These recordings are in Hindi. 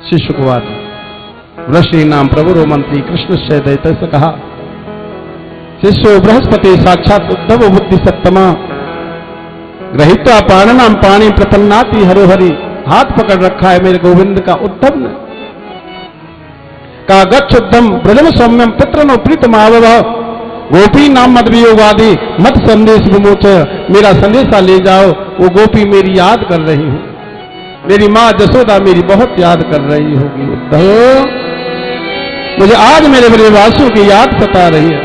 श्री शुकवाद वृषि नाम प्रभुरो मंत्री कृष्ण से दैत्य से कहा, शिष्यो बृहस्पति साक्षात उद्धव बुद्धि सत्तमा ग्रहित्वा पाणनाम पाणी प्रपन्नाति हरोहरि। हाथ पकड़ रखा है मेरे गोविंद का उद्धव ने। कहा गच्छ उद्धम ब्रजम सौम्यम पुत्र नो प्रीतम आवव गोपी नाम मद वियोगादि मत संदेश विमोच। मेरा संदेशा ले जाओ, वो गोपी मेरी याद कर रही है, मेरी माँ जसोदा मेरी बहुत याद कर रही होगी। उद्धव मुझे आज मेरे ब्रजवासियों की याद सता रही है,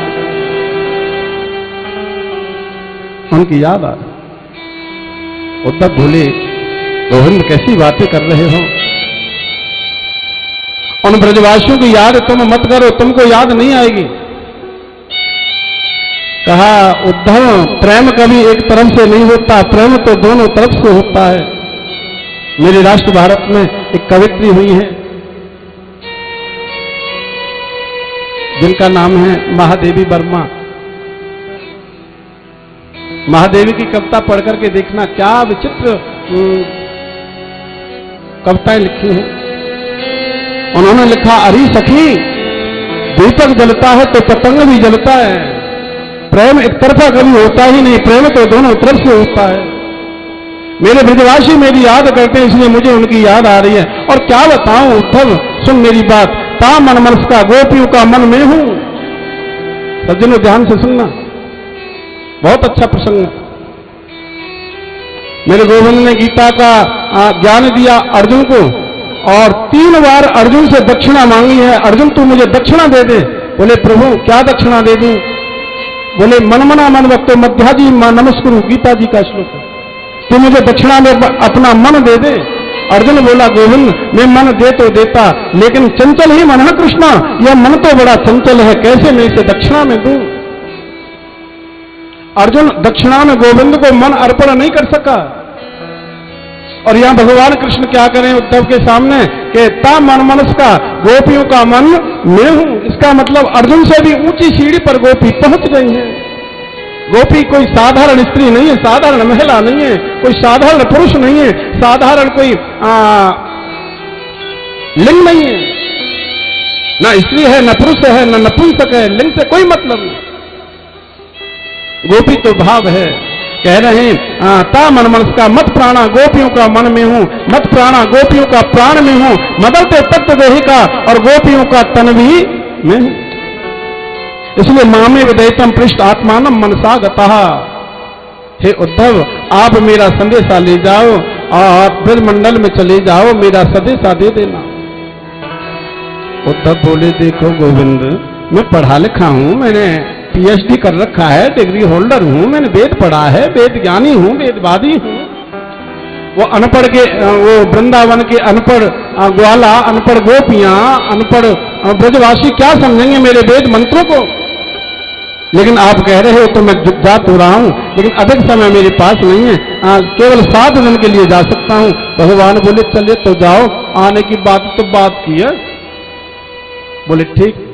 उनकी याद आ रही। उद्धव बोले, गोविंद कैसी बातें कर रहे हो, उन ब्रजवासियों की याद तुम मत करो, तुमको याद नहीं आएगी। कहा उद्धव प्रेम कभी एक तरफ से नहीं होता, प्रेम तो दोनों तरफ से होता है। मेरे राष्ट्र भारत में एक कवित्री हुई है जिनका नाम है महादेवी वर्मा। महादेवी की कविता पढ़ करके देखना, क्या विचित्र कविताएं लिखी हैं। उन्होंने लिखा, अरे सखी दीपक जलता है तो पतंग भी जलता है, प्रेम एक तरफा कभी होता ही नहीं, प्रेम तो दोनों तरफ से होता है। मेरे ब्रजवासी मेरी याद करते हैं, इसलिए मुझे उनकी याद आ रही है। और क्या बताऊं उद्धव, सुन मेरी बात, ता मन मनस का गोपियों का मन में हूं। सज्जनों ध्यान से सुनना, बहुत अच्छा प्रसंग है। मेरे गोविंद ने गीता का ज्ञान दिया अर्जुन को, और 3 बार अर्जुन से दक्षिणा मांगी है। अर्जुन तू मुझे दक्षिणा दे दे। बोले प्रभु क्या दक्षिणा दे दूं? बोले मन मना मन वक्त मध्याजी नमस्कुरु, गीता जी का श्लोक है। तू मुझे दक्षिणा में अपना मन दे दे। अर्जुन बोला गोविंद मैं मन दे तो देता, लेकिन चंचल ही मन है कृष्णा, यह मन तो बड़ा चंचल है, कैसे मैं इसे दक्षिणा में दूं? अर्जुन दक्षिणा में गोविंद को मन अर्पण नहीं कर सका। और यहां भगवान कृष्ण क्या करें उद्धव के सामने कि ता मन मनस का गोपियों का मन मैं हूं। इसका मतलब अर्जुन से भी ऊंची सीढ़ी पर गोपी पहुंच गई है। गोपी कोई साधारण स्त्री नहीं है, साधारण महिला नहीं है, कोई साधारण पुरुष नहीं है, साधारण कोई लिंग नहीं है, ना स्त्री है, न पुरुष है, न नपुंसक है, लिंग से कोई मतलब नहीं। गोपी तो भाव है। कह रहे हैं ता मन मनस का मत प्राणा गोपियों का मन में हूं, मत प्राणा गोपियों का प्राण में हूं, मदलते तत्व देही का और गोपियों का तन भी मैं हूं। इसलिए मामे विदयतम पृष्ठ आत्मानम मनसा गतः। हे उद्धव आप मेरा संदेशा ले जाओ और ब्रजमंडल में चले जाओ, मेरा संदेशा दे देना। उद्धव बोले देखो गोविंद मैं पढ़ा लिखा हूं, मैंने PhD कर रखा है, डिग्री होल्डर हूं, मैंने वेद पढ़ा है, वेद ज्ञानी हूं, वेदवादी हूं। वो अनपढ़ के वो वृंदावन के अनपढ़ ग्वाला, अनपढ़ गोपियां, अनपढ़ ब्रजवासी क्या समझेंगे मेरे वेद मंत्रों को? लेकिन आप कह रहे हो तो मैं जा तो रहा हूं, लेकिन अधिक समय मेरे पास नहीं है, केवल 7 दिन के लिए जा सकता हूं। भगवान बोले चले तो जाओ, आने की बात तो बात की है। बोले ठीक।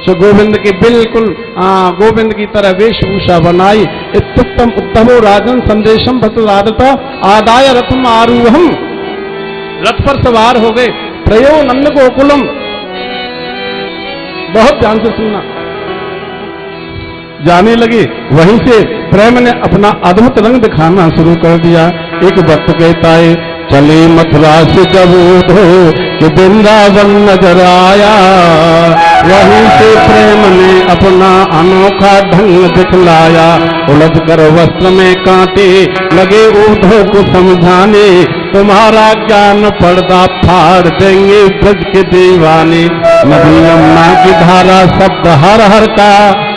तो गोविंद के बिल्कुल गोविंद की तरह वेशभूषा बनाई। इत्युक्तम उद्धवो राजन संदेशम भतरादता आदाय रथम आरूहम। रथ पर सवार हो गए। प्रयो नंद गोकुलम। बहुत ध्यान से सुनना। जाने लगे, वहीं से प्रेम ने अपना अद्भुत रंग दिखाना शुरू कर दिया। एक वक्त कहता है चले मथुरा से जब उधो कि वृंदावन नजर आया, वहीं से प्रेम ने अपना अनोखा ढंग दिखलाया। उलझ कर वस्त्र में कांटे लगे उधो को समझाने, तुम्हारा ज्ञान पर्दा फाड़ देंगे ब्रज के दीवाने। नदी यमुना की धारा शब्द हर हर का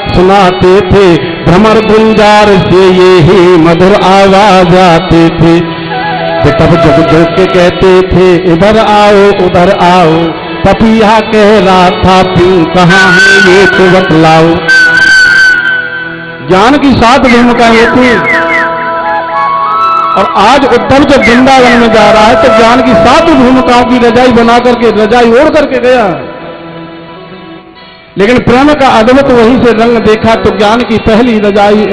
सुनाते थे, भ्रमर गुंजार से ये ही मधुर आवाज आते थे। तब जग जोग के कहते थे इधर आओ उधर आओ, पपिया कह रहा था पीऊ कहाँ है ये तो बतलाओ। ज्ञान की 7 भूमिकाएं थी, और आज उद्धव जब वृंदावन में जा रहा है तो ज्ञान की 7 भूमिकाओं की रजाई बना करके, रजाई ओढ़ करके गया। लेकिन प्रेम का अद्भुत वहीं से रंग देखा तो ज्ञान की पहली रजाई,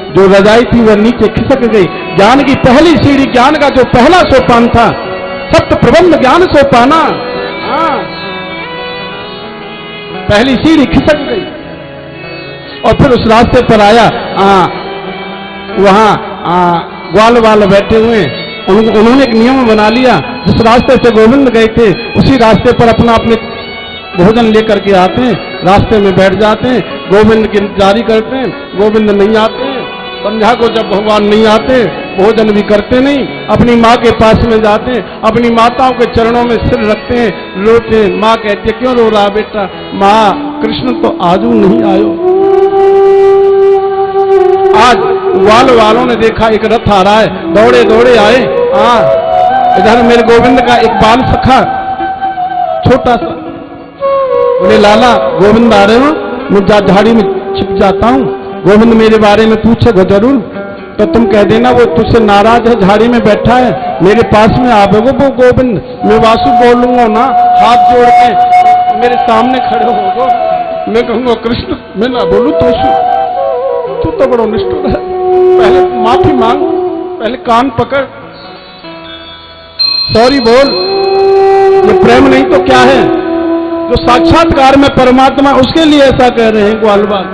जो रजाई थी वह नीचे खिसक गई। ज्ञान की पहली सीढ़ी, ज्ञान का जो पहला सोपान था सप्त प्रबंध ज्ञान सो पाना। हाँ, पहली सीढ़ी खिसक गई और फिर उस रास्ते पर आया। वहां ग्वाल वाल बैठे हुए, उन्होंने एक नियम बना लिया, जिस रास्ते से गोविंद गए थे उसी रास्ते पर अपना अपने भोजन लेकर के आते हैं, रास्ते में बैठ जाते हैं, गोविंद की इंतजारी करते हैं। गोविंद नहीं आते हैं, संध्या को जब भगवान नहीं आते भोजन भी करते नहीं, अपनी माँ के पास में जाते हैं, अपनी माताओं के चरणों में सिर रखते हैं, रोते हैं। माँ कहती है, क्यों रो रहा बेटा? माँ, कृष्ण तो आजू नहीं आयो। आज ग्वाल वालों ने देखा एक रथ आ रहा है, दौड़े दौड़े आए। इधर मेरे गोविंद का एक बाल सखा छोटा सा, बोले लाला गोविंद आ रहे हो? मैं झाड़ी में छिप जाता हूँ, गोविंद मेरे बारे में पूछेगा जरूर, तो तुम कह देना वो तुझसे नाराज है, झाड़ी में बैठा है, मेरे पास में आवेगो वो गोविंद, मैं वासु बोलूंगा ना, हाथ जोड़ के मेरे सामने खड़े होगो, मैं कहूंगा कृष्ण, मैं ना बोलू तू तो बड़ो निष्ठुर है, पहले माफी मांग, पहले कान पकड़, सॉरी बोल। ये प्रेम नहीं तो क्या है? जो साक्षात्कार में परमात्मा, उसके लिए ऐसा कह रहे हैं ग्वाल वाल।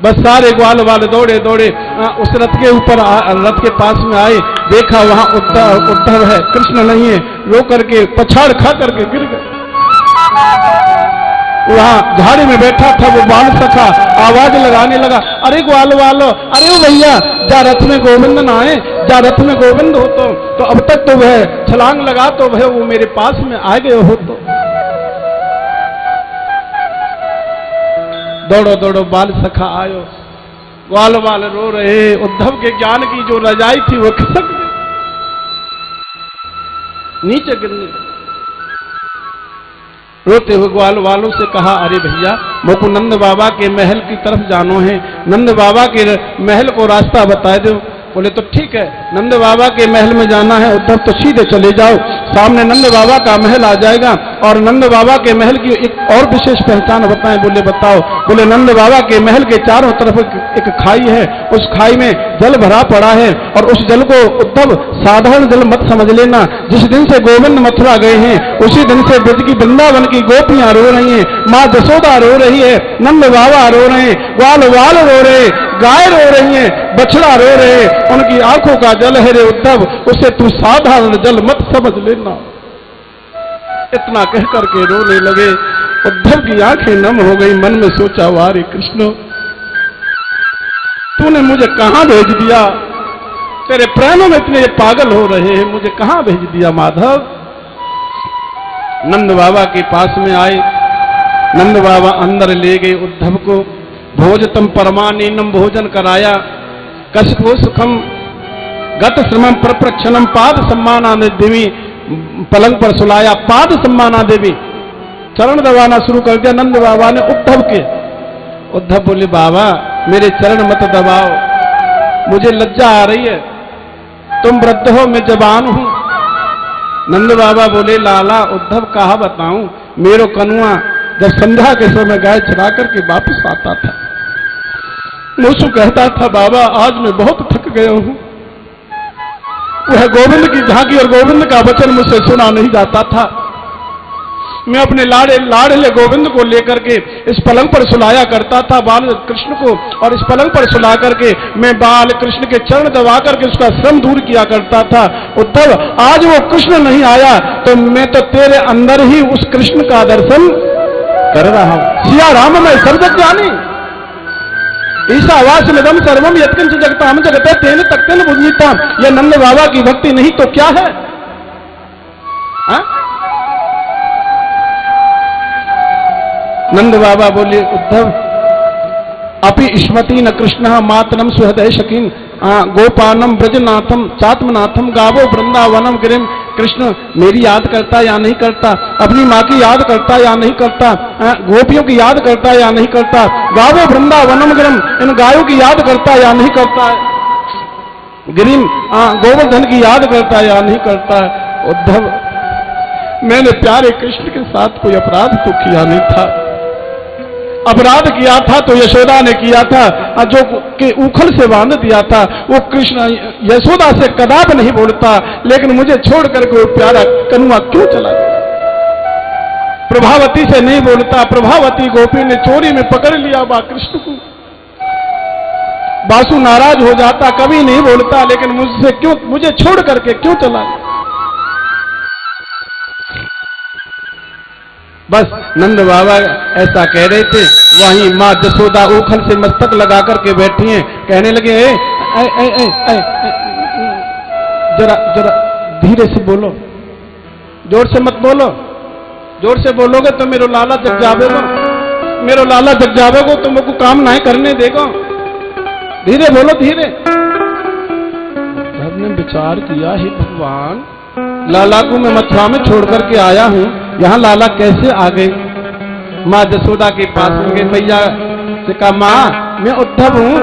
बस सारे ग्वाल वाले दौड़े दौड़े उस रथ के ऊपर, रथ के पास में आए, देखा वहां उद्धव है, कृष्ण नहीं है, रो करके पछाड़ खा करके गिर गए। वहां झाड़ी में बैठा था वो बाल सखा, आवाज लगाने लगा, अरे ग्वाल वालो, अरे भैया जा रथ में गोविंद ना आए, जा रथ में गोविंद हो तो अब तक तो वह छलांग लगा तो वह वो मेरे पास में आ गए हो तो। दौड़ो दौड़ो बाल सखा आयो, ग्वाल वाल रो रहे, उद्धव के ज्ञान की जो रजाई थी वो खिसक गई, नीचे गिरने लगी। रोते हुए ग्वाल वालों से कहा, अरे भैया मोको नंद बाबा के महल की तरफ जानो है, नंद बाबा के महल को रास्ता बता दो। बोले तो ठीक है, नंद बाबा के महल में जाना है उद्धव तो सीधे चले जाओ, सामने नंद बाबा का महल आ जाएगा। और नंद बाबा के महल की एक और विशेष पहचान बताएं। बोले बताओ। बोले नंद बाबा के महल के चारों तरफ एक खाई है, उस खाई में जल भरा पड़ा है, और उस जल को उद्धव साधारण जल मत समझ लेना। जिस दिन से गोविंद मथुरा गए हैं उसी दिन से ब्रज की वृंदावन की गोपियां रो रही हैं, माँ जसोदा रो रही है, नंद बाबा रो रहे हैं, ग्वाल वाल रो रहे, गाय रो रही है, बछड़ा रो रहे, उनकी आंखों का जल है रे उद्धव, उसे तू साधारण जल मत समझ लेना। इतना कह करके रोने लगे। उद्धव की आंखें नम हो गई, मन में सोचा, वारे कृष्ण तूने मुझे कहां भेज दिया, तेरे प्राणों में इतने पागल हो रहे हैं, मुझे कहां भेज दिया माधव। नंद बाबा के पास में आए, नंद बाबा अंदर ले गए उद्धव को, भोजतम परमानेनम भोजन कराया, कशपो सुखम गत श्रमम प्रप्रक्षणम पाद सम्माना देवी, पलंग पर सुलाया, पाद सम्माना देवी, चरण दबाना शुरू कर दिया नंद बाबा ने उद्धव के। उद्धव बोले, बाबा मेरे चरण मत दबाओ, मुझे लज्जा आ रही है, तुम वृद्ध हो मैं जवान हूं। नंद बाबा बोले, लाला उद्धव कहा बताऊं, मेरो कनुआ जब संध्या के समय गाय चरा करके वापस आता था, मुझसे कहता था, बाबा आज मैं बहुत थक गया हूं। वह गोविंद की झांकी और गोविंद का वचन मुझसे सुना नहीं जाता था। मैं अपने लाडले गोविंद को लेकर के इस पलंग पर सुलाया करता था बाल कृष्ण को, और इस पलंग पर सुला करके मैं बाल कृष्ण के चरण दबा करके उसका श्रम दूर किया करता था। उद्धव आज वो कृष्ण नहीं आया तो मैं तो तेरे अंदर ही उस कृष्ण का दर्शन कर रहा हूं। सिया राम में सर्वज्ञ ज्ञानी, ईशावास निदम सर्वम यत्किंच जगताम जगते तेन तक्तेन बुझीता। यह नंद बाबा की भक्ति नहीं तो क्या है? नंद बाबा बोले, उद्धव अपि स्मृति न कृष्ण मातरम सुहृदय शकीन गोपानम ब्रजनाथम चात्मनाथम गावो वृंदावनम गिरिम। कृष्ण मेरी याद करता या नहीं करता, अपनी माँ की याद करता या नहीं करता, गोपियों की याद करता या नहीं करता, गावो वृंदावनम गिरिम, इन गायों की याद करता या नहीं करता है, गिरिम गोवर्धन की याद करता या नहीं करता है। उद्धव मैंने प्यारे कृष्ण के साथ कोई अपराध तो किया नहीं था, अपराध किया था तो यशोदा ने किया था, जो कि उखल से बांध दिया था, वो कृष्ण यशोदा से कदाप नहीं बोलता, लेकिन मुझे छोड़ करके वो प्यारा कनुआ क्यों चला गया? प्रभावती से नहीं बोलता, प्रभावती गोपी ने चोरी में पकड़ लिया बा कृष्ण को। बासु नाराज हो जाता, कभी नहीं बोलता, लेकिन मुझसे क्यों, मुझे छोड़ करके क्यों चला गया? बस नंद बाबा ऐसा कह रहे थे, वहीं माँ जसोदा उखल से मस्तक लगा करके बैठी हैं, कहने लगे ए, ए, ए, ए, ए, ए, जरा जरा धीरे से बोलो, जोर से मत बोलो, जोर से बोलोगे तो मेरो लाला जग जावेगो, मेरो लाला जग जावेगो तो मुझको काम नहीं करने देगो, धीरे बोलो धीरे। सबने विचार किया, हे भगवान, लाला को मैं मथुरा में छोड़ करके आया हूं, यहाँ लाला कैसे आ गए? माँ जसोदा के पास में गए, मैया से कहा माँ मैं उद्धव हूँ,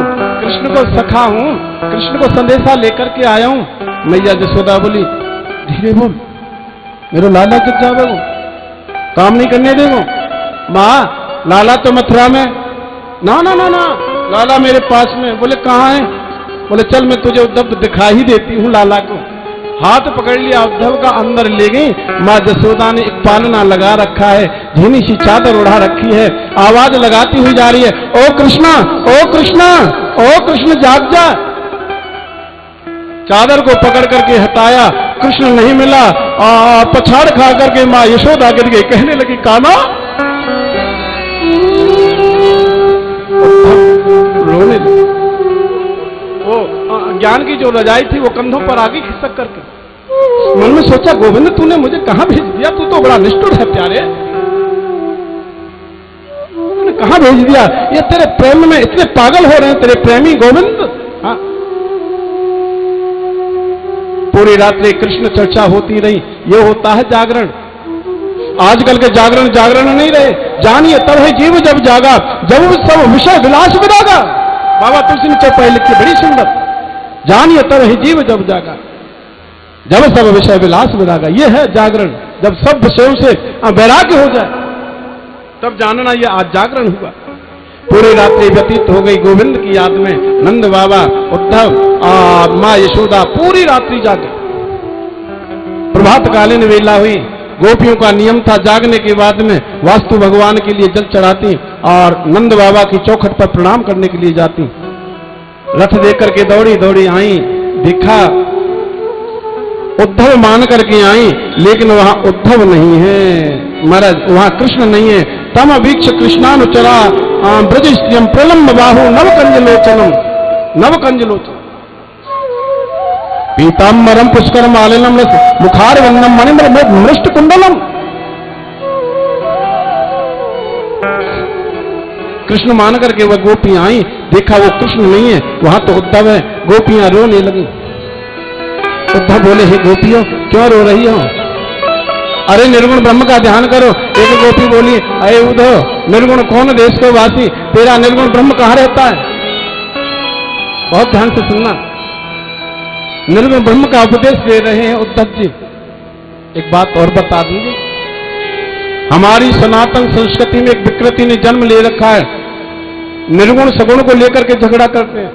कृष्ण को सखा हूँ, कृष्ण को संदेशा लेकर के आया हूँ। मैया जसोदा बोली धीरे बोल, मेरो लाला जग जावेगो, काम नहीं करने देगो। माँ लाला तो मथुरा में, ना ना ना ना, लाला मेरे पास में। बोले कहाँ है? बोले चल मैं तुझे उद्धव दिखा ही देती हूँ लाला को। हाथ पकड़ लिया, उद्धव का अंदर ले गई। माँ जसोदा ने एक पालना लगा रखा है, झीनी सी चादर उड़ा रखी है, आवाज लगाती हुई जा रही है, ओ कृष्णा, ओ कृष्णा, ओ कृष्ण जाग जा। चादर को पकड़ करके हटाया, कृष्ण नहीं मिला, पछाड़ खा करके माँ यशोदा गिर गई, कहने लगी काना, रोने लगी। वो ज्ञान की जो रजाई थी वो कंधों पर आगे खिसक करके मन में सोचा, गोविंद तूने मुझे कहां भेज दिया? तू तो बड़ा निष्ठुर है प्यारे, तूने कहां भेज दिया? ये तेरे प्रेम में इतने पागल हो रहे हैं तेरे प्रेमी गोविंद। हाँ, पूरी रात्रि कृष्ण चर्चा होती रही। ये होता है जागरण। आजकल के जागरण जागरण नहीं रहे। जानिए तब है जीव जब जागा, जब सब विषय विलास विरागा। बाबा तुलसी ने चौपाई लिखी बड़ी सुंदर, जानिए तब है जीव जब जागा, जब सब विषय विलास विरागा। ये है जागरण, जब सब विषयों से वैराग्य हो जाए तब जानना ये आज जागरण हुआ। पूरी रात्रि व्यतीत हो गई गोविंद की याद में। नंद बाबा, उद्धव, माँ यशोदा पूरी रात्रि जागे। प्रभात कालीन वेला हुई। गोपियों का नियम था जागने के बाद में वास्तु भगवान के लिए जल चढ़ाती और नंद बाबा की चौखट पर प्रणाम करने के लिए जाती। रथ देख करके दौड़ी दौड़ी आई, देखा उद्धव मान करके आई, लेकिन वहां उद्धव नहीं है महाराज, वहां कृष्ण नहीं है। तम वीक्ष कृष्णानुचरा ब्रजस्त्रियम प्रलम्ब बाहु नवकंजलोचनम, नवकंजलोचन पीताम्बरम पुष्कर मालिनम मुखार वंदम मणिमृष्ट कुंडलम। कृष्ण मान करके वह गोपियां आई, देखा वो कृष्ण नहीं है, वहां तो उद्धव है। गोपियां रोने लगी। उद्धव बोले, हे गोपियों क्यों रो रही हो? अरे निर्गुण ब्रह्म का ध्यान करो। एक गोपी बोली, अरे उद्धव निर्गुण कौन देश को वासी, तेरा निर्गुण ब्रह्म कहां रहता है? बहुत ध्यान से सुनना, निर्गुण ब्रह्म का उपदेश दे रहे हैं उद्धव जी। एक बात और बता दूंगी, हमारी सनातन संस्कृति में एक विकृति ने जन्म ले रखा है। निर्गुण सगुण को लेकर के झगड़ा करते हैं।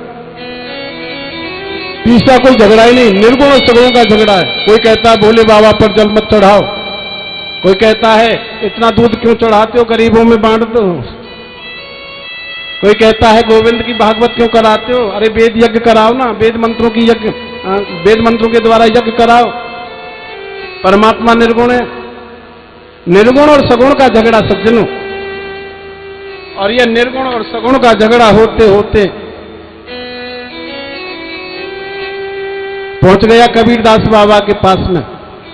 तीसरा कोई झगड़ा ही नहीं, निर्गुण और सगुण का झगड़ा है। कोई कहता है भोले बाबा पर जल मत चढ़ाओ, कोई कहता है इतना दूध क्यों चढ़ाते हो, गरीबों में बांट दो। कोई कहता है गोविंद की भागवत क्यों कराते हो, अरे वेद यज्ञ कराओ ना, वेद मंत्रों की यज्ञ, वेद मंत्रों के द्वारा यज्ञ कराओ। परमात्मा निर्गुण है। निर्गुण और सगुण का झगड़ा सज्जनों, और यह निर्गुण और सगुण का झगड़ा होते होते पहुंच गया कबीरदास बाबा के पास में।